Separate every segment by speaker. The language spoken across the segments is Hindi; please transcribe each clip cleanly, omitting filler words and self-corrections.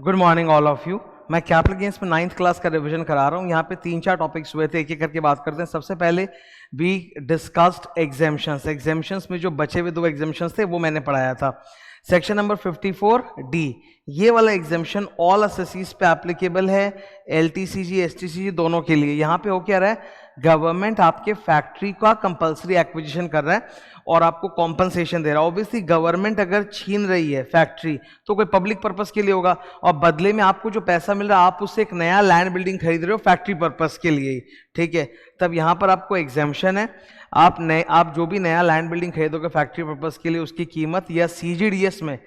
Speaker 1: Good morning all of you. मैं कैपिटल गेन्स में 9th क्लास का रिवीजन करा रहा हूँ। यहाँ पे 3-4 टॉपिक्स हुए थे, एक एक करके बात करते हैं। सबसे पहले वी डिस्कस्ड एग्जेम्पशंस। एग्जेम्पशंस में जो बचे हुए 2 एग्जेम्पशंस थे वो मैंने पढ़ाया था। सेक्शन नंबर 54D, ये वाला एग्जेम्पशन ऑल असेसीज पे एप्लीकेबल है, एलटीसीजी एसटीसीजी दोनों के लिए। यहाँ पे हो क्या रहा है, गवर्नमेंट आपके फैक्ट्री का कंपलसरी एक्विजिशन कर रहा है और आपको कॉम्पनसेशन दे रहा है। ऑब्वियसली गवर्नमेंट अगर छीन रही है फैक्ट्री तो कोई पब्लिक पर्पस के लिए होगा, और बदले में आपको जो पैसा मिल रहा है आप उससे एक नया लैंड बिल्डिंग खरीद रहे हो फैक्ट्री पर्पस के लिए, ठीक है। तब यहाँ पर आपको एग्जेम्पशन है, आप जो भी नया लैंड बिल्डिंग खरीदोगे फैक्ट्री पर्पस के लिए उसकी कीमत या सीजीडीएस में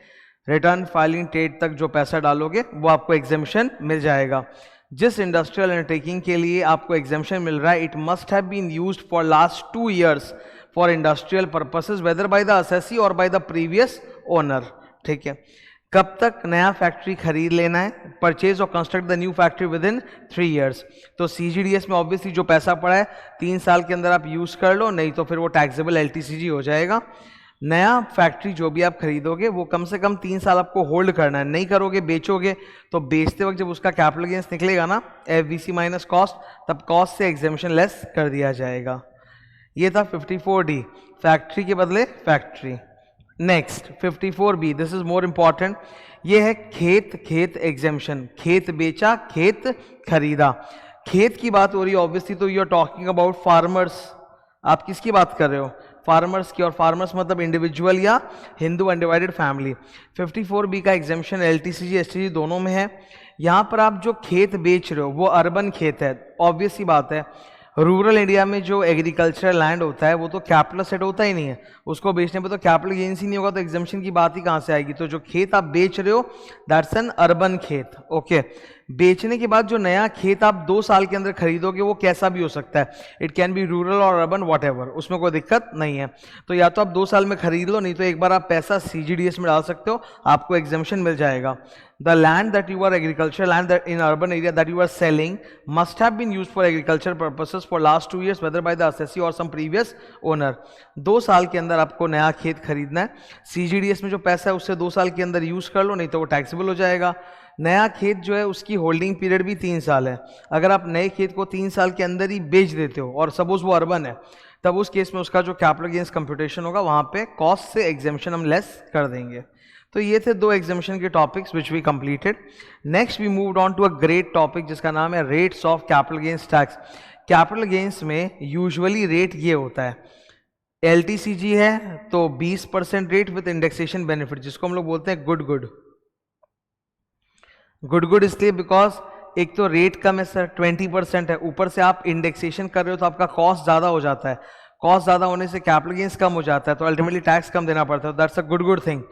Speaker 1: रिटर्न फाइलिंग डेट तक जो पैसा डालोगे वो आपको एग्जेम्पशन मिल जाएगा। जिस इंडस्ट्रियल अंडरटेकिंग के लिए आपको एग्जेम्पशन मिल रहा है, it must have been used for last 2 years for industrial purposes whether by the assessee और बाय द प्रीवियस ओनर, ठीक है। कब तक नया फैक्ट्री खरीद लेना है, परचेज और construct the new factory with in 3 years। तो सीजीडीएस में ऑब्वियसली जो पैसा पड़ा है 3 साल के अंदर आप यूज कर लो, नहीं तो फिर वो टैक्सेबल एलटीसीजी हो जाएगा। नया फैक्ट्री जो भी आप खरीदोगे वो कम से कम 3 साल आपको होल्ड करना है, नहीं करोगे बेचोगे तो बेचते वक्त जब उसका कैपिटल गेन्स निकलेगा ना एफवीसी माइनस कॉस्ट, तब कॉस्ट से एग्जेम्पशन लेस कर दिया जाएगा। ये था 54D, फैक्ट्री के बदले factory. Next 54B, this is more important, ये है खेत एग्जेम्पशन। खेत बेचा, खेत खरीदा। खेत की बात हो रही है ऑब्वियसली, तो you are talking about farmers. आप किसकी बात कर रहे हो, फार्मर्स की, और फार्मर्स मतलब इंडिविजुअल या हिंदू अनडिवाइडेड फैमिली। 54B का एग्जेम्पशन एलटीसीजी एसटीसी दोनों में है। यहाँ पर आप जो खेत बेच रहे हो वो अर्बन खेत है, ऑब्वियस सी बात है। रूरल इंडिया में जो एग्रीकल्चरल लैंड होता है वो तो कैपिटल सेट होता ही नहीं है, उसको बेचने पे तो कैपिटल गेन्स ही नहीं होगा, तो एग्जेम्पशन की बात ही कहाँ से आएगी। तो जो खेत आप बेच रहे हो दैट्स एन अर्बन खेत, ओके। बेचने के बाद जो नया खेत आप 2 साल के अंदर खरीदोगे वो कैसा भी हो सकता है, इट कैन बी रूरल और अर्बन वॉटएवर, उसमें कोई दिक्कत नहीं है। तो या तो आप 2 साल में खरीद लो, नहीं तो एक बार आप पैसा सीजीडीएस में डाल सकते हो, आपको एग्जेम्पशन मिल जाएगा। The land that you are agricultural land that in urban area that you are selling must have been used for agricultural purposes for last 2 years whether by the assessee or some previous owner। 2 साल के अंदर आपको नया खेत खरीदना है, सीजीडीएस में जो पैसा है उससे 2 साल के अंदर यूज कर लो, नहीं तो वो टैक्सेबल हो जाएगा। नया खेत जो है उसकी होल्डिंग पीरियड भी 3 साल है। अगर आप नए खेत को 3 साल के अंदर ही बेच देते हो और सपोज वो अर्बन है, तब उस केस में उसका जो कैपिटल गेन्स कंप्यूटेशन होगा वहां पे कॉस्ट से एग्जेम्पशन हम लेस कर देंगे। तो ये थे 2 एग्जेम्पशन के topics which we completed. Next we moved on to a great topic जिसका नाम है rates of capital gains tax. Capital gains में यूजुअली रेट ये होता है, एलटीसीजी है तो 20% रेट विद इंडेक्सेशन बेनिफिट, जिसको हम लोग बोलते हैं गुड इसलिए बिकॉज एक तो रेट कम है सर, 20% है, ऊपर से आप इंडेक्सेशन कर रहे हो तो आपका कॉस्ट ज्यादा हो जाता है। कॉस्ट ज्यादा होने से कैपिटल गेन्स कम हो जाता है, तो अल्टीमेटली टैक्स कम देना पड़ता है। That's a good thing.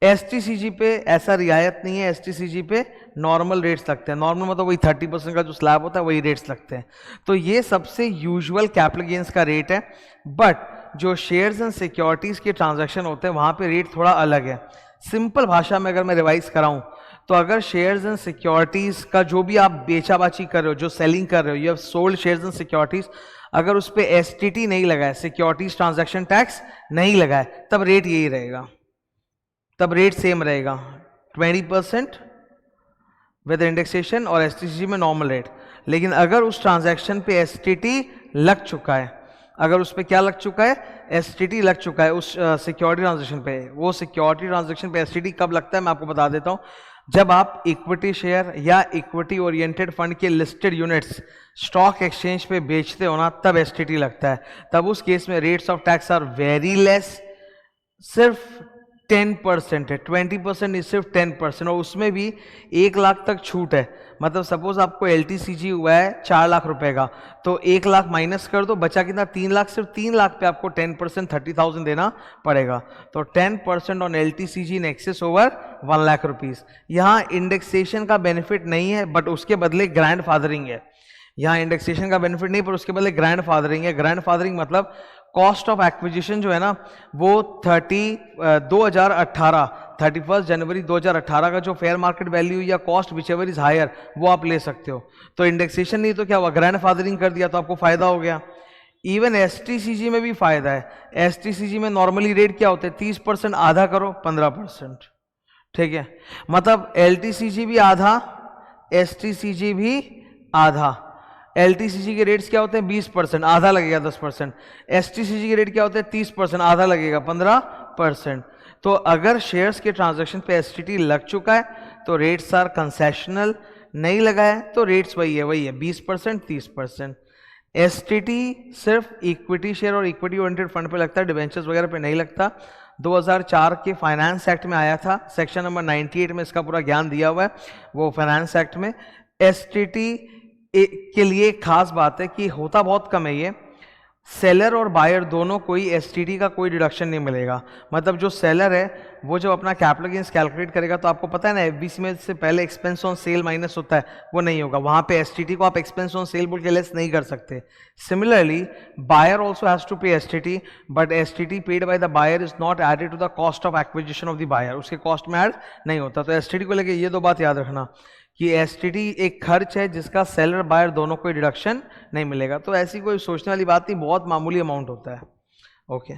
Speaker 1: STCG पे ऐसा रियायत नहीं है, एसटीसीजी पे नॉर्मल रेट्स लगते हैं। नॉर्मल मतलब वही 30% का जो स्लैब होता है वही रेट्स लगते हैं। तो ये सबसे यूजुअल कैपिटल गेन्स का रेट है, बट जो शेयर्स एंड सिक्योरिटीज के ट्रांजैक्शन होते हैं वहां पे रेट थोड़ा अलग है। सिंपल भाषा में अगर मैं रिवाइज कराऊं तो अगर शेयर्स एंड सिक्योरिटीज का जो भी आप बेचाबाची कर रहे हो, जो सेलिंग कर रहे हो, you have sold shares and securities, अगर उस पर एसटीटी नहीं लगा है, सिक्योरिटीज ट्रांजैक्शन टैक्स नहीं लगा है, तब रेट यही रहेगा, तब रेट सेम रहेगा 20% विद इंडेक्सेशन और एसटीसी में नॉर्मल रेट। लेकिन अगर उस ट्रांजैक्शन पे एसटीटी लग चुका है, अगर उस पे क्या लग चुका है, एसटीटी लग चुका है उस सिक्योरिटी ट्रांजैक्शन पे, वो सिक्योरिटी ट्रांजैक्शन पे एसटीटी कब लगता है मैं आपको बता देता हूं। जब आप इक्विटी शेयर या इक्विटी ओरिएंटेड फंड के लिस्टेड यूनिट्स स्टॉक एक्सचेंज पे बेचते हो ना, तब एसटीटी लगता है। तब उस केस में rates of tax are very less, सिर्फ 10% है, 20% नहीं, सिर्फ 10%, और उसमें भी 1 लाख तक छूट है। मतलब सपोज आपको एलटीसीजी हुआ है 4 लाख रुपए का, तो 1 लाख माइनस कर दो, बचा कितना, 3 लाख। सिर्फ 3 लाख पे आपको 10% 30,000 देना पड़ेगा। तो 10% on LTCG in excess over 1 lakh rupees. यहाँ इंडेक्सेशन का बेनिफिट नहीं है, बट उसके बदले ग्रैंड फादरिंग है। यहाँ इंडेक्सेशन का बेनिफिट नहीं, पर उसके बदले ग्रैंड फादरिंग है। ग्रैंड फादरिंग मतलब कॉस्ट ऑफ एक्विजिशन जो है ना वो 31 जनवरी 2018 का जो फेयर मार्केट वैल्यू या cost whichever is higher वो आप ले सकते हो। तो इंडेक्सेशन नहीं तो क्या हुआ, ग्रैंड फादरिंग कर दिया तो आपको फायदा हो गया। इवन एसटीसीजी में भी फायदा है। एसटीसीजी में नॉर्मली रेट क्या होते हैं, 30%, आधा करो 15%, ठीक है, मतलब LTCG भी आधा, STCG भी आधा। LTCG के रेट्स क्या होते हैं 20%, आधा लगेगा 10%। STCG के रेट क्या होते हैं 30%, आधा लगेगा 15%। तो अगर शेयर्स के ट्रांजैक्शन पे STT लग चुका है तो रेट्स आर कंसेशनल, नहीं लगा है तो रेट्स वही है 20% 30%। STT सिर्फ इक्विटी शेयर और इक्विटी ओरिएंटेड फंड पे लगता है, डिबेंचर्स वगैरह पे नहीं लगता। 2004 के फाइनेंस एक्ट में आया था, सेक्शन नंबर 98 में इसका पूरा ज्ञान दिया हुआ है, वो फाइनेंस एक्ट में। STT के लिए एक खास बात है कि होता बहुत कम है ये, सेलर और बायर दोनों कोई STT का कोई डिडक्शन नहीं मिलेगा। मतलब जो सेलर है वो जब अपना कैपिटल गेन्स कैलकुलेट करेगा तो आपको पता है ना FBC में से पहले एक्सपेंस ऑन सेल माइनस होता है, वो नहीं होगा। वहां पे STT को आप एक्सपेंस ऑन सेल बोल के लेस नहीं कर सकते। Similarly buyer also has to pay STT, but STT paid by the buyer is not added to the cost of acquisition of the buyer, उसके कॉस्ट में ऐड नहीं होता। तो STT को लेके ये दो बात याद रखना कि STT एक खर्च है जिसका सेलर बायर दोनों को डिडक्शन नहीं मिलेगा। तो ऐसी कोई सोचने वाली बात नहीं, बहुत मामूली अमाउंट होता है। Okay,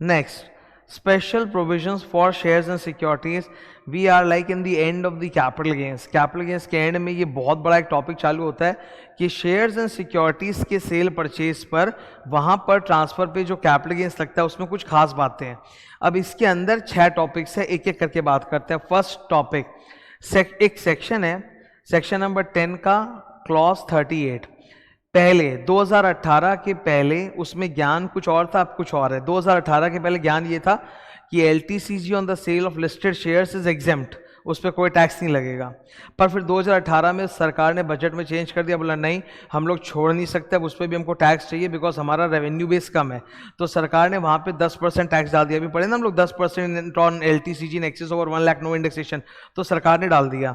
Speaker 1: next, special provisions for shares and securities. We are like in the end of the capital gains. Capital gains के एंड में ये बहुत बड़ा एक टॉपिक चालू होता है कि शेयर्स एंड सिक्योरिटीज के सेल परचेज पर वहां पर ट्रांसफर पे जो कैपिटल गेन्स लगता है उसमें कुछ खास बातें हैं। अब इसके अंदर 6 टॉपिक्स है, एक एक करके बात करते हैं। फर्स्ट टॉपिक, एक सेक्शन है, सेक्शन नंबर 10 का क्लॉज 38। पहले 2018 के पहले उसमें ज्ञान कुछ और था, अब कुछ और है। 2018 के पहले ज्ञान ये था कि LTCG on the sale of listed shares is exempt, उस पर कोई टैक्स नहीं लगेगा। पर फिर 2018 में सरकार ने बजट में चेंज कर दिया, बोला नहीं हम लोग छोड़ नहीं सकते, अब उस पर भी हमको टैक्स चाहिए बिकॉज हमारा रेवेन्यू बेस कम है। तो सरकार ने वहाँ पे 10% टैक्स डाल दिया। अभी पढ़े ना हम लोग 10% on LTCG in excess over 1 lakh no indexation, तो सरकार ने डाल दिया।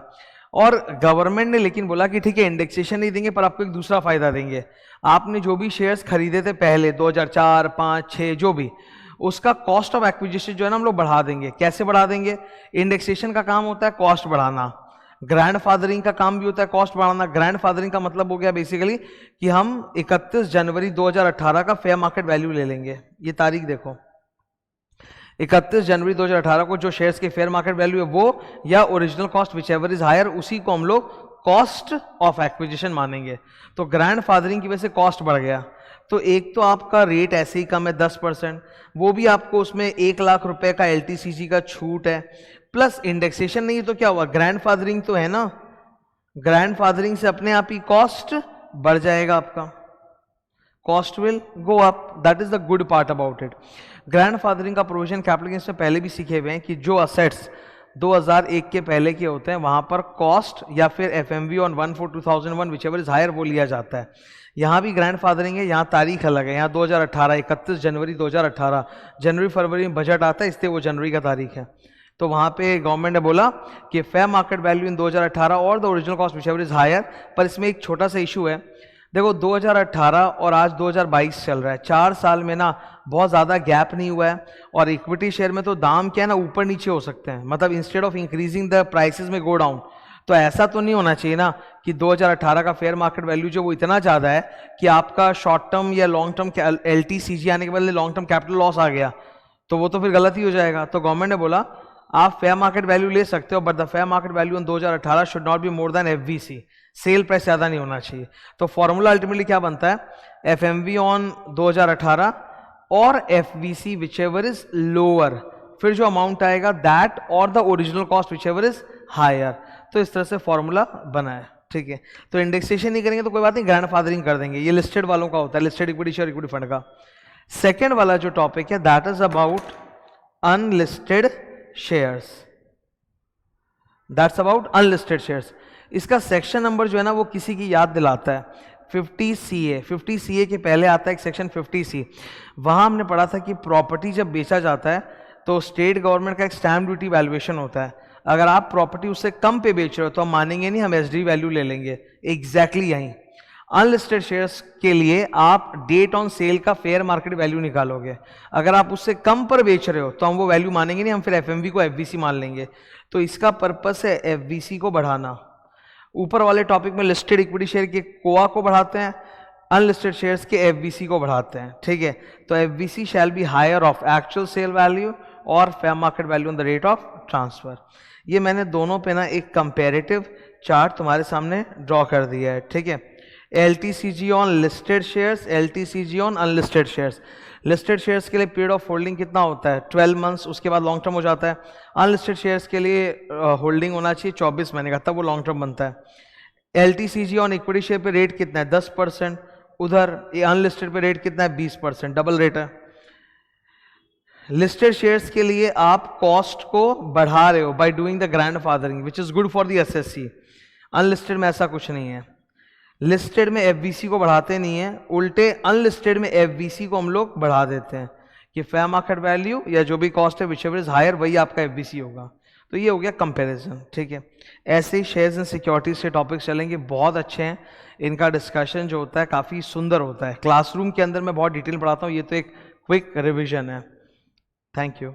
Speaker 1: और गवर्नमेंट ने लेकिन बोला कि ठीक है इंडेक्सेशन नहीं देंगे पर आपको एक दूसरा फायदा देंगे। आपने जो भी शेयर्स खरीदे थे पहले 2004, 5, 6 जो भी, उसका कॉस्ट ऑफ एक्विजिशन जो है ना हम लोग बढ़ा देंगे। कैसे बढ़ा देंगे? इंडेक्सेशन का काम होता है कॉस्ट बढ़ाना, ग्रैंडफादरिंग का काम भी होता है कॉस्ट बढ़ाना। ग्रैंडफादरिंग का मतलब हो गया बेसिकली कि हम 31 जनवरी 2018 का फेयर मार्केट वैल्यू ले लेंगे। ये तारीख देखो, 31 जनवरी 2018 को जो शेयर्स के फेयर मार्केट वैल्यू है वो या original cost whichever is higher, उसी को हम लोग कॉस्ट ऑफ एक्विजिशन मानेंगे। तो ग्रैंडफादरिंग की वजह से कॉस्ट बढ़ गया। तो एक तो आपका रेट ऐसे ही कम है 10%, वो भी आपको उसमें 1 लाख रुपए का LTCG का छूट है, प्लस इंडेक्सेशन नहीं तो क्या हुआ, ग्रैंडफादरिंग तो है ना, ग्रैंडफादरिंग से अपने आप ही कॉस्ट बढ़ जाएगा, आपका cost will go up. That is the good part about it. Grandfathering का प्रोविजन कैपिटल गेन्स में पहले भी सीखे हुए हैं कि जो असेट्स 2001 के पहले के होते हैं वहां पर कॉस्ट या फिर FMV ऑन 1/4/2001 विचएवर इज हायर वो लिया जाता है। यहाँ भी ग्रैंडफादरिंग है, यहाँ तारीख अलग है। यहाँ 2018 31 जनवरी 2018, जनवरी फरवरी में बजट आता है इसलिए वो जनवरी का तारीख है। तो वहाँ पे गवर्नमेंट ने बोला कि फेयर मार्केट वैल्यू इन 2018 और the original cost whichever is higher. पर इसमें एक छोटा सा इशू है, देखो 2018 और आज 2022 चल रहा है, 4 साल में ना बहुत ज़्यादा गैप नहीं हुआ है। और इक्विटी शेयर में तो दाम क्या है ना ऊपर नीचे हो सकते हैं, मतलब instead of increasing the prices में गो डाउन। तो ऐसा तो नहीं होना चाहिए ना कि 2018 का फेयर मार्केट वैल्यू जो वो इतना ज़्यादा है कि आपका शॉर्ट टर्म या लॉन्ग टर्म LTCG आने के बदले लॉन्ग टर्म कैपिटल लॉस आ गया, तो वो तो फिर गलत ही हो जाएगा। तो गवर्नमेंट ने बोला आप फेयर मार्केट वैल्यू ले सकते हो but the fair market value in 2018 should not be more than FVC, sale price ज़्यादा नहीं होना चाहिए। तो फॉर्मूला अल्टीमेटली क्या बनता है, FMV ऑन 2018 और FVC विचएवर इज लोअर, फिर जो अमाउंट आएगा दैट और the original cost whichever is higher. तो इस तरह से फॉर्मूला बना है, ठीक है। तो इंडेक्सेशन नहीं करेंगे तो कोई बात नहीं, ग्रैंडफादरिंग कर देंगे। ये लिस्टेड वालों का होता है, listed equity share equity fund का। सेकेंड वाला जो टॉपिक है that is about unlisted shares, that's about unlisted shares. इसका सेक्शन नंबर जो है ना वो किसी की याद दिलाता है, 50CA। 50CA के पहले आता है एक सेक्शन 50C। वहां हमने पढ़ा था कि प्रॉपर्टी जब बेचा जाता है तो स्टेट गवर्नमेंट का एक स्टैम्प ड्यूटी वैल्यूएशन होता है। अगर आप प्रॉपर्टी उससे कम पे बेच रहे हो तो हम मानेंगे नहीं, हम SD वैल्यू ले लेंगे। एग्जैक्टली यहीं अनलिस्टेड शेयर्स के लिए आप डेट ऑन सेल का फेयर मार्केट वैल्यू निकालोगे। अगर आप उससे कम पर बेच रहे हो तो हम वो वैल्यू मानेंगे नहीं, हम फिर FMV को FVC मान लेंगे। तो इसका पर्पस है FVC को बढ़ाना। ऊपर वाले टॉपिक में लिस्टेड इक्विटी शेयर के कोआ को बढ़ाते हैं, अनलिस्टेड शेयर्स के FVC को बढ़ाते हैं, ठीक है। तो FVC shall be higher of actual sale value और fair market value on the rate of transfer. ये मैंने दोनों पे ना एक कंपेरेटिव चार्ट तुम्हारे सामने ड्रॉ कर दिया है, ठीक है। LTCG on listed shares, LTCG on unlisted shares. Listed shares के लिए पीरियड ऑफ होल्डिंग कितना होता है? 12 मंथ्स, उसके बाद लॉन्ग टर्म हो जाता है। अनलिस्टेड शेयर्स के लिए होल्डिंग होना चाहिए 24 महीने का, तब वो लॉन्ग टर्म बनता है। LTCG ऑन इक्विटी शेयर पे रेट कितना है? 10%। उधर ये अनलिस्टेड पे रेट कितना है? 20%, डबल रेट है। लिस्टेड शेयर्स के लिए आप कॉस्ट को बढ़ा रहे हो by doing the grandfathering which is good for the assessee. Unlisted में ऐसा कुछ नहीं है। लिस्टेड में एफवीसी को बढ़ाते नहीं है, उल्टे अनलिस्टेड में एफवीसी को हम लोग बढ़ा देते हैं कि फेयर मार्केट वैल्यू या जो भी कॉस्ट है विच एवर इज हायर वही आपका एफवीसी होगा। तो ये हो गया कंपैरिजन, ठीक है। ऐसे ही शेयर्स एंड सिक्योरिटीज से टॉपिक्स चलेंगे, बहुत अच्छे हैं। इनका डिस्कशन जो होता है काफ़ी सुंदर होता है। क्लासरूम के अंदर मैं बहुत डिटेल पढ़ाता हूँ, ये तो एक क्विक रिविजन है। Thank you.